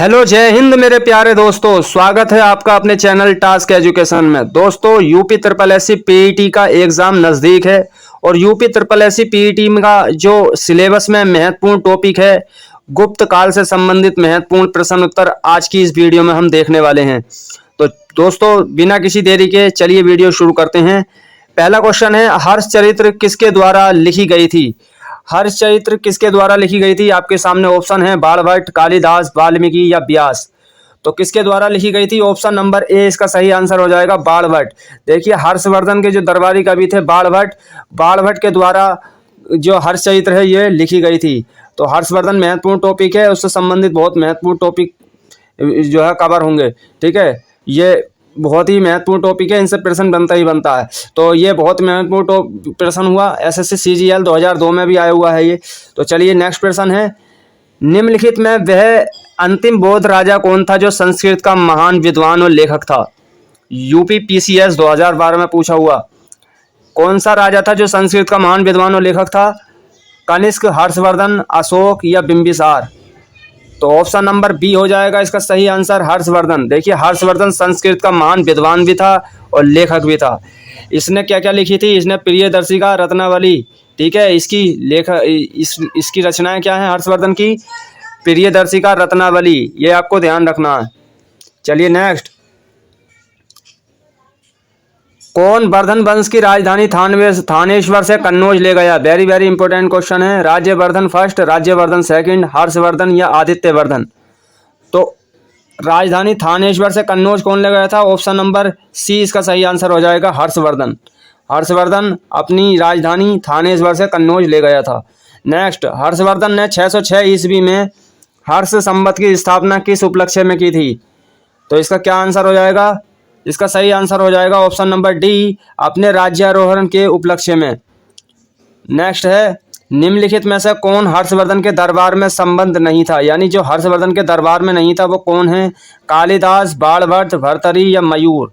Hello, जय हिंद मेरे प्यारे दोस्तों। स्वागत है आपका अपने चैनल टास्क एजुकेशन में। दोस्तों, यूपी ट्रिपल एससी पीईटी का एग्जाम नज़दीक है और यूपी ट्रिपल एससी पीईटी का जो सिलेबस में महत्वपूर्ण टॉपिक है, गुप्त काल से संबंधित महत्वपूर्ण प्रश्न उत्तर आज की इस वीडियो में हम देखने वाले हैं। तो दोस्तों, बिना किसी देरी के चलिए वीडियो शुरू करते हैं। पहला क्वेश्चन है, हर्षचरित्र किसके द्वारा लिखी गई थी? हर्षचरित्र किसके द्वारा लिखी गई थी? आपके सामने ऑप्शन है बाणभट्ट, कालिदास, वाल्मीकि या व्यास। तो किसके द्वारा लिखी गई थी? ऑप्शन नंबर ए इसका सही आंसर हो जाएगा, बाणभट्ट। देखिए, हर्षवर्धन के जो दरबारी कवि थे बाणभट्ट के द्वारा जो हर्षचरित्र है ये लिखी गई थी। तो हर्षवर्धन महत्वपूर्ण टॉपिक है, उससे संबंधित बहुत महत्वपूर्ण टॉपिक जो है कवर होंगे। ठीक है, ये बहुत ही महत्वपूर्ण टॉपिक है, इनसे प्रश्न बनता ही बनता है। तो ये बहुत महत्वपूर्ण प्रश्न हुआ, एसएससी सीजीएल 2002 में भी आया हुआ है ये। तो चलिए नेक्स्ट प्रश्न है, निम्नलिखित में वह अंतिम बौद्ध राजा कौन था जो संस्कृत का महान विद्वान और लेखक था? यूपी पीसीएस 2012 में पूछा हुआ। कौन सा राजा था जो संस्कृत का महान विद्वान और लेखक था? कनिष्क, हर्षवर्धन, अशोक या बिंबिसार? तो ऑप्शन नंबर बी हो जाएगा इसका सही आंसर, हर्षवर्धन। देखिए, हर्षवर्धन संस्कृत का महान विद्वान भी था और लेखक भी था। इसने क्या क्या लिखी थी? इसने प्रियदर्शिका, रत्नावली। ठीक है, इसकी रचनाएं क्या हैं हर्षवर्धन की? प्रियदर्शिका, रत्नावली। ये आपको ध्यान रखना है। चलिए नेक्स्ट, कौन वर्धन वंश की राजधानी थानेश्वर से कन्नौज ले गया? वेरी वेरी इंपॉर्टेंट क्वेश्चन है। राज्यवर्धन फर्स्ट, राज्यवर्धन सेकंड, हर्षवर्धन या आदित्यवर्धन? तो राजधानी थानेश्वर से कन्नौज कौन ले गया था? ऑप्शन नंबर सी इसका सही आंसर हो जाएगा, हर्षवर्धन। हर्षवर्धन अपनी राजधानी थानेश्वर से कन्नौज ले गया था। नेक्स्ट, हर्षवर्धन ने 606 ईस्वी में हर्ष संवत की स्थापना किस उपलक्ष्य में की थी? तो इसका क्या आंसर हो जाएगा? इसका सही आंसर हो जाएगा ऑप्शन नंबर डी, अपने राज्यारोहण के उपलक्ष्य में। नेक्स्ट है, निम्नलिखित में से कौन हर्षवर्धन के दरबार में संबद्ध नहीं था? यानी जो हर्षवर्धन के दरबार में नहीं था वो कौन है? कालिदास, बाणभट्ट, भर्तृहरि या मयूर?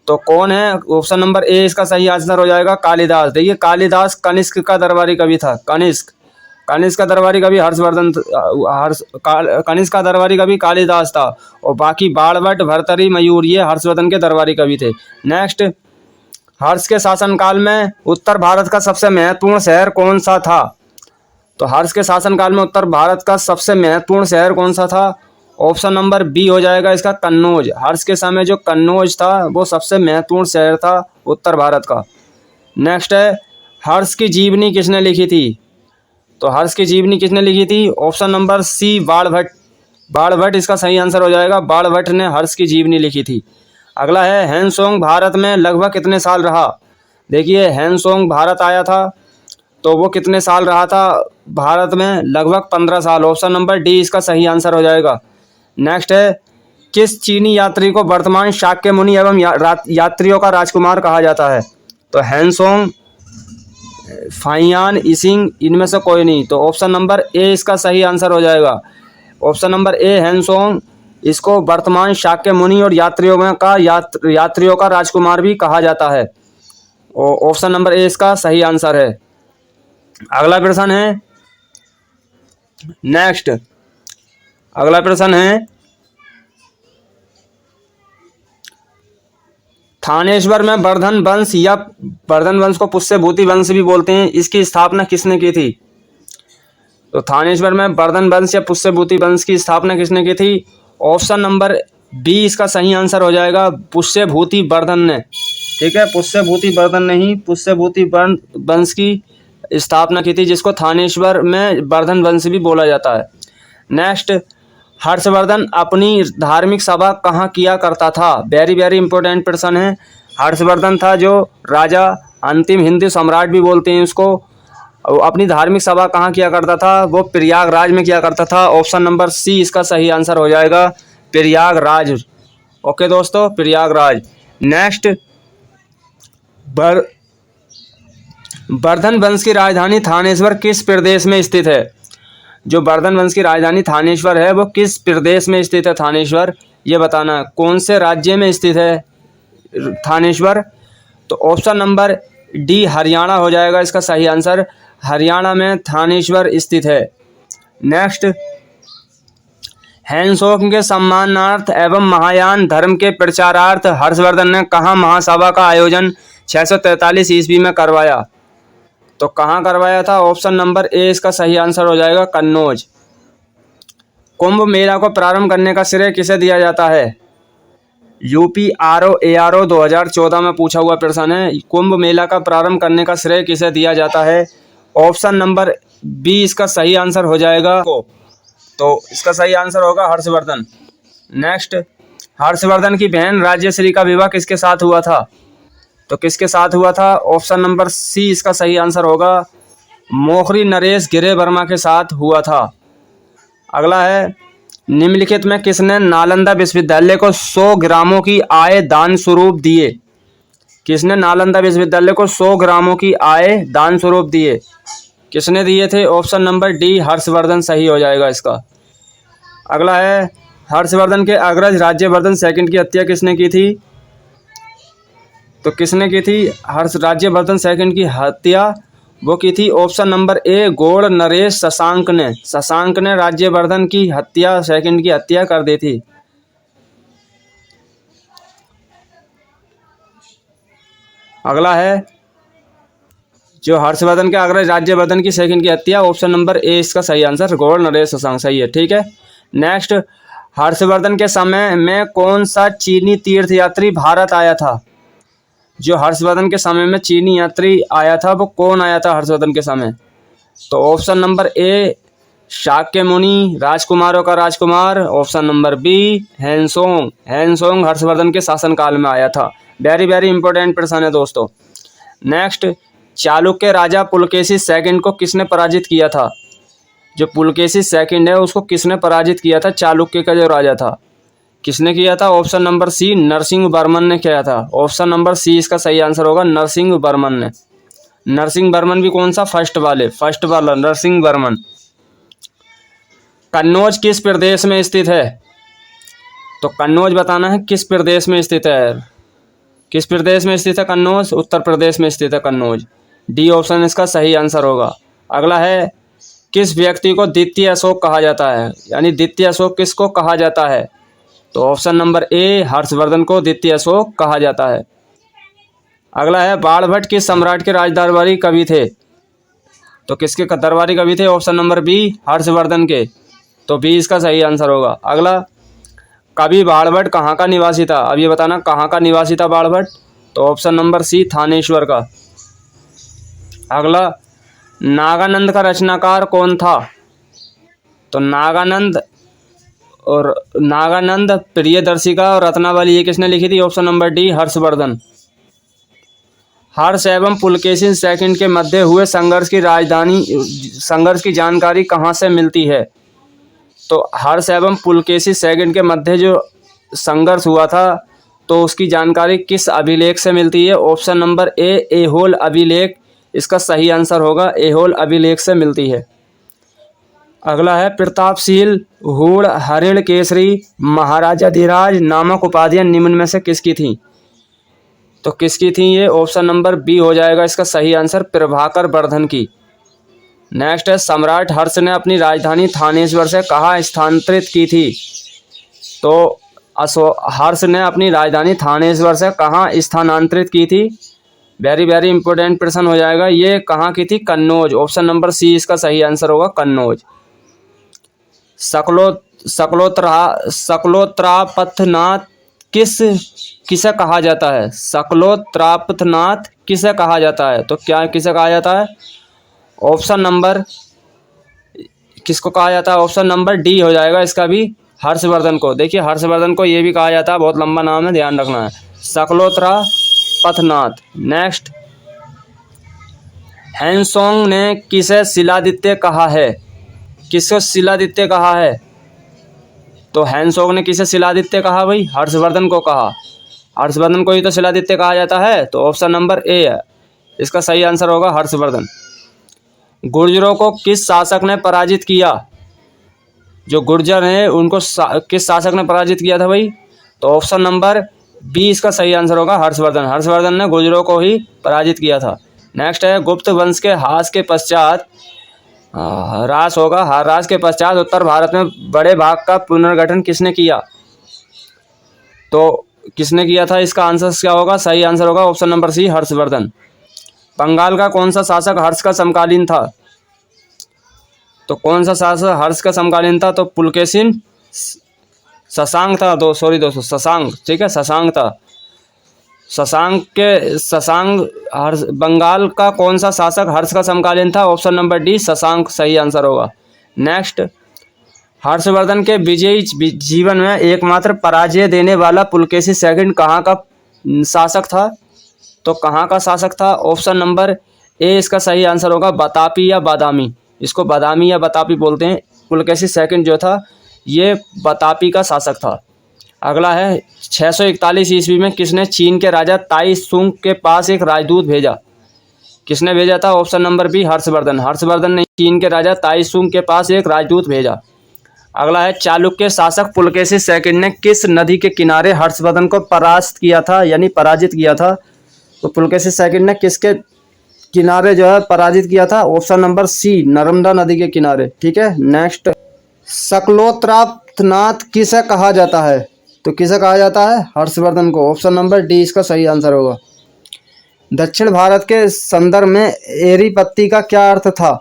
तो कौन है? ऑप्शन नंबर ए इसका सही आंसर हो जाएगा, कालिदास। देखिए, कालिदास कनिष्क का दरबारी कवि था। कनिष्क का दरबारी कवि हर्षवर्धन, कनिष्क का दरबारी कवि कालिदास था और बाकी बाणभट्ट, भर्तृहरि, मयूर ये हर्षवर्धन के दरबारी कवि थे। नेक्स्ट, हर्ष के शासनकाल में उत्तर भारत का सबसे महत्वपूर्ण शहर कौन सा था? तो हर्ष के शासनकाल में उत्तर भारत का सबसे महत्वपूर्ण शहर कौन सा था? ऑप्शन नंबर बी हो जाएगा इसका, कन्नौज। हर्ष के समय जो कन्नौज था वो सबसे महत्वपूर्ण शहर था उत्तर भारत का। नेक्स्ट है, हर्ष की जीवनी किसने लिखी थी? तो हर्ष की जीवनी किसने लिखी थी? ऑप्शन नंबर सी, बाणभट्ट इसका सही आंसर हो जाएगा। बाणभट्ट ने हर्ष की जीवनी लिखी थी। अगला है, ह्वेनसांग भारत में लगभग कितने साल रहा? देखिए, ह्वेनसांग भारत आया था तो वो कितने साल रहा था भारत में? लगभग 15 साल। ऑप्शन नंबर डी इसका सही आंसर हो जाएगा। नेक्स्ट है, किस चीनी यात्री को वर्तमान शाक्य मुनि एवं यात्रियों का राजकुमार कहा जाता है? तो ह्वेनसांग, फाहियान, इसिंग, इनमें से कोई नहीं। तो ऑप्शन नंबर ए इसका सही आंसर हो जाएगा। ऑप्शन नंबर ए, ह्वेनसांग, इसको वर्तमान शाक्य मुनि और यात्रियों का राजकुमार भी कहा जाता है। और ऑप्शन नंबर ए इसका सही आंसर है। अगला प्रश्न है, नेक्स्ट अगला प्रश्न है, थानेश्वर में वर्धन वंश या वर्धन वंश को पुष्यभूति वंश भी बोलते हैं, इसकी स्थापना किसने की थी? तो थानेश्वर में वर्धन वंश या पुष्यभूति वंश की स्थापना किसने की थी? ऑप्शन नंबर बी इसका सही आंसर हो जाएगा, पुष्यभूति वर्धन ने। ठीक है, पुष्यभूति वर्धन ने ही पुष्यभूति वंश की स्थापना की थी, जिसको थानेश्वर में वर्धन वंश भी बोला जाता है। नेक्स्ट, हर्षवर्धन अपनी धार्मिक सभा कहाँ किया करता था? वेरी वेरी इंपॉर्टेंट प्रश्न है। हर्षवर्धन था जो राजा, अंतिम हिंदू सम्राट भी बोलते हैं उसको, अपनी धार्मिक सभा कहाँ किया करता था? वो प्रयागराज में किया करता था। ऑप्शन नंबर सी इसका सही आंसर हो जाएगा, प्रयागराज। ओके दोस्तों, प्रयागराज। नेक्स्ट, वर्धन वंश की राजधानी थानेश्वर किस प्रदेश में स्थित है? जो वर्धन वंश की राजधानी थानेश्वर है वो किस प्रदेश में स्थित है? थानेश्वर ये बताना है, कौन से राज्य में स्थित है थानेश्वर? तो ऑप्शन नंबर डी, हरियाणा हो जाएगा इसका सही आंसर। हरियाणा में थानेश्वर स्थित है। नेक्स्ट, हैंसोंग के सम्मानार्थ एवं महायान धर्म के प्रचारार्थ हर्षवर्धन ने कहाँ महासभा का आयोजन 643 ईस्वी में करवाया? तो कहाँ करवाया था? ऑप्शन नंबर ए इसका सही आंसर हो जाएगा, कन्नौज। कुंभ मेला को प्रारंभ करने का श्रेय किसे दिया जाता है? यूपीआरओ एआरओ 2014 में पूछा हुआ प्रश्न है। कुंभ मेला का प्रारंभ करने का श्रेय किसे दिया जाता है? ऑप्शन नंबर बी इसका सही आंसर हो जाएगा। तो इसका सही आंसर होगा हर्षवर्धन। नेक्स्ट, हर्षवर्धन की बहन राज्यश्री का विवाह किसके साथ हुआ था? तो किसके साथ हुआ था? ऑप्शन नंबर सी इसका सही आंसर होगा, मोखरी नरेश गिरे वर्मा के साथ हुआ था। अगला है, निम्नलिखित में किसने नालंदा विश्वविद्यालय को 100 ग्रामों की आय दान स्वरूप दिए? किसने नालंदा विश्वविद्यालय को 100 ग्रामों की आय दान स्वरूप दिए? किसने दिए थे? ऑप्शन नंबर डी हर्षवर्धन सही हो जाएगा इसका। अगला है, हर्षवर्धन के अग्रज राज्यवर्धन सेकंड की हत्या किसने की थी? तो किसने की थी राज्यवर्धन सेकंड की हत्या? वो की थी ऑप्शन नंबर ए गौड़ नरेश शशांक ने। शशांक ने राज्यवर्धन की हत्या सेकंड की हत्या कर दी थी। अगला है, जो हर्षवर्धन के अग्रज राज्यवर्धन की सेकंड की हत्या, ऑप्शन नंबर ए इसका सही आंसर, गौड़ नरेश शशांक सही है। ठीक है। नेक्स्ट, हर्षवर्धन के समय में कौन सा चीनी तीर्थयात्री भारत आया था? जो हर्षवर्धन के समय में चीनी यात्री आया था वो कौन आया था हर्षवर्धन के समय? तो ऑप्शन नंबर ए शाक्य मुनि, राजकुमारों का राजकुमार। Option number B Hiuen Tsang. Hiuen Tsang Harshavardhan के शासनकाल में आया था। वेरी वेरी इंपॉर्टेंट प्रश्न है दोस्तों। नेक्स्ट, चालुक्य राजा पुलकेशी सेकंड को किसने पराजित किया था? जो पुलकेशी सेकंड है उसको किसने पराजित किया था? चालुक्य का जो राजा था, किसने किया था? Option number C Narasimha Varman ने किया था। ऑप्शन नंबर सी इसका सही आंसर होगा, नरसिंह वर्मन ने। नरसिंह वर्मन भी कौन सा? फर्स्ट वाला नरसिंह वर्मन। कन्नौज किस प्रदेश में स्थित है? तो कन्नौज बताना है किस प्रदेश में स्थित है। किस प्रदेश में स्थित है कन्नौज? उत्तर प्रदेश में स्थित है कन्नौज। डी ऑप्शन इसका सही आंसर होगा। अगला है, किस व्यक्ति को द्वितीय अशोक कहा जाता है? यानी द्वितीय अशोक किसको कहा जाता है? तो ऑप्शन नंबर ए हर्षवर्धन को द्वितीय अशोक कहा जाता है। अगला है, बाणभट्ट किस सम्राट के राज दरबारी कवि थे? तो किसके दरबारी कवि थे? ऑप्शन नंबर बी हर्षवर्धन के। तो बी इसका सही आंसर होगा। अगला, कवि बाणभट्ट कहाँ का निवासी था? अब ये बताना कहाँ का निवासी था बाणभट्ट? तो ऑप्शन नंबर सी थानेश्वर का। अगला, नागानंद का रचनाकार कौन था? तो नागानंद प्रियदर्शिका और रत्नावली ये किसने लिखी थी? Option number D Harshavardhan. Harsha एवं पुलकेशी सेकंड के मध्य हुए संघर्ष की जानकारी कहाँ से मिलती है? तो हर्ष एवं पुलकेशी सेकंड के मध्य जो संघर्ष हुआ था तो उसकी जानकारी किस अभिलेख से मिलती है? ऑप्शन नंबर ए ऐहोल अभिलेख इसका सही आंसर होगा, ऐहोल अभिलेख से मिलती है। अगला है, प्रतापशील हूण हरिण केसरी महाराजाधिराज नामक उपाधियां निम्न में से किसकी थी? तो किसकी थी ये? ऑप्शन नंबर बी हो जाएगा इसका सही आंसर, प्रभाकर वर्धन की। नेक्स्ट है, सम्राट हर्ष ने अपनी राजधानी थानेश्वर से कहाँ स्थानांतरित की थी? तो हर्ष ने अपनी राजधानी थानेश्वर से कहाँ स्थानांतरित की थी? वेरी वेरी इंपॉर्टेंट प्रश्न हो जाएगा। ये कहाँ की थी? कन्नौज। ऑप्शन नंबर सी इसका सही आंसर होगा, कन्नौज। सकलोत्रापथनाथ किसे कहा जाता है? सकलोत्रापथनाथ किसे कहा जाता है? तो क्या किसे कहा जाता है? ऑप्शन नंबर किसको कहा जाता है? ऑप्शन नंबर डी हो जाएगा इसका भी, हर्षवर्धन को। देखिए हर्षवर्धन को ये भी कहा जाता है, बहुत लंबा नाम है, ध्यान रखना है, सकलोत्रापथनाथ। नेक्स्ट, हैंसोंग ने किसे शिलादित्य कहा है? किसको शिलादित्य कहा है? तो हैंसोंग ने किसे शिलादित्य कहा भाई? हर्षवर्धन को कहा। हर्षवर्धन को ही तो शिलादित्य कहा जाता है। तो ऑप्शन नंबर ए है इसका सही आंसर होगा, हर्षवर्धन। गुर्जरों को किस शासक ने पराजित किया? जो गुर्जर हैं उनको किस शासक ने पराजित किया था भाई? तो ऑप्शन नंबर बी इसका सही आंसर होगा, हर्षवर्धन। हर्षवर्धन ने गुर्जरों को ही पराजित किया था। नेक्स्ट है, गुप्त वंश के ह्रास के पश्चात ह्रास होगा। ह्रास के पश्चात उत्तर भारत में बड़े भाग का पुनर्गठन किसने किया? तो किसने किया था, इसका आंसर क्या होगा? सही आंसर होगा option number C, Harshavardhan. Bengal का कौन सा शासक हर्ष का समकालीन था? तो कौन सा शासक हर्ष का समकालीन था? तो पुलकेशिन शशांक था। दोस्तों शशांक, ठीक है, शशांक था। बंगाल का कौन सा शासक हर्ष का समकालीन था? ऑप्शन नंबर डी, शशांक सही आंसर होगा। नेक्स्ट, हर्षवर्धन के विजयी जीवन में एकमात्र पराजय देने वाला पुलकेशी सेकंड कहाँ का शासक था? तो कहाँ का शासक था? ऑप्शन नंबर ए इसका सही आंसर होगा, बतापी या बादामी। इसको बादामी या बतापी बोलते हैं। पुलकेशी सेकंड जो था ये बतापी का शासक था। अगला है 641 ईस्वी में किसने चीन के राजा ताई सुंग के पास एक राजदूत भेजा? किसने भेजा था? Option number B, Harshavardhan. Harshavardhan ने चीन के राजा ताई सुंग के पास एक राजदूत भेजा। अगला है चालुक्य शासक पुलकेशी सेकंड ने किस नदी के किनारे हर्षवर्धन को परास्त किया था, यानी पराजित किया था? तो पुलकेशी सेकंड ने किसके किनारे जो है पराजित किया था? ऑप्शन नंबर सी, नर्मदा नदी के किनारे, ठीक है। नेक्स्ट, शकलोत्त्रानाथ किसे कहा जाता है? तो किसे कहा जाता है? हर्षवर्धन को। ऑप्शन नंबर डी इसका सही आंसर होगा। दक्षिण भारत के संदर्भ में एरी पत्ती का क्या अर्थ था?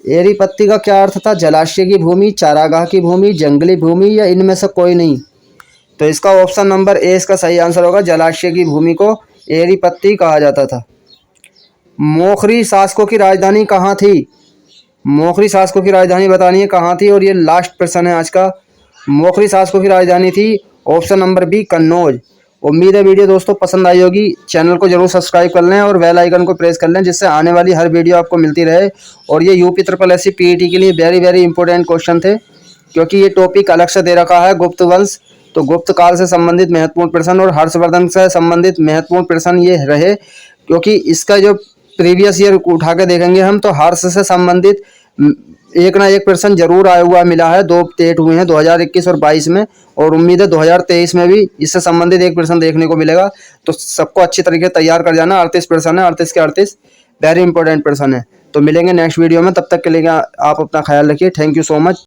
एरी पत्ती का क्या अर्थ था? जलाशय की भूमि, चारागाह की भूमि, जंगली भूमि या इनमें से कोई नहीं? तो इसका ऑप्शन नंबर ए इसका सही आंसर होगा। जलाशय की भूमि को एरी पत्ती कहा जाता था। मोखरी शासकों की राजधानी कहाँ थी? मोखरी शासकों की राजधानी बतानी है कहाँ थी, और ये लास्ट प्रश्न है आज का। मोखरी शासकों की राजधानी थी ऑप्शन नंबर बी, कन्नौज। उम्मीद है वीडियो दोस्तों पसंद आई होगी। चैनल को जरूर सब्सक्राइब कर लें और बेल आइकन को प्रेस कर लें, जिससे आने वाली हर वीडियो आपको मिलती रहे। और ये यूपी ट्रिपल एससी पीईटी के लिए वेरी वेरी इंपॉर्टेंट क्वेश्चन थे, क्योंकि ये टॉपिक अलग से दे रखा है, गुप्त वंश। तो गुप्त काल से संबंधित महत्वपूर्ण प्रश्न और हर्षवर्धन से संबंधित महत्वपूर्ण प्रश्न ये रहे, क्योंकि इसका जो प्रीवियस ईयर उठा के देखेंगे हम, तो हर्ष से संबंधित एक ना एक प्रश्न जरूर आया हुआ मिला है। 2 टेट हुए हैं 2021 और 22 में, और उम्मीद है 2023 में भी इससे संबंधित एक प्रश्न देखने को मिलेगा। तो सबको अच्छी तरीके से तैयार कर जाना। 38 प्रश्न है, 38 के 38 वेरी इंपॉर्टेंट प्रश्न है। तो मिलेंगे नेक्स्ट वीडियो में, तब तक के लिए आप अपना ख्याल रखिए। Thank you so much.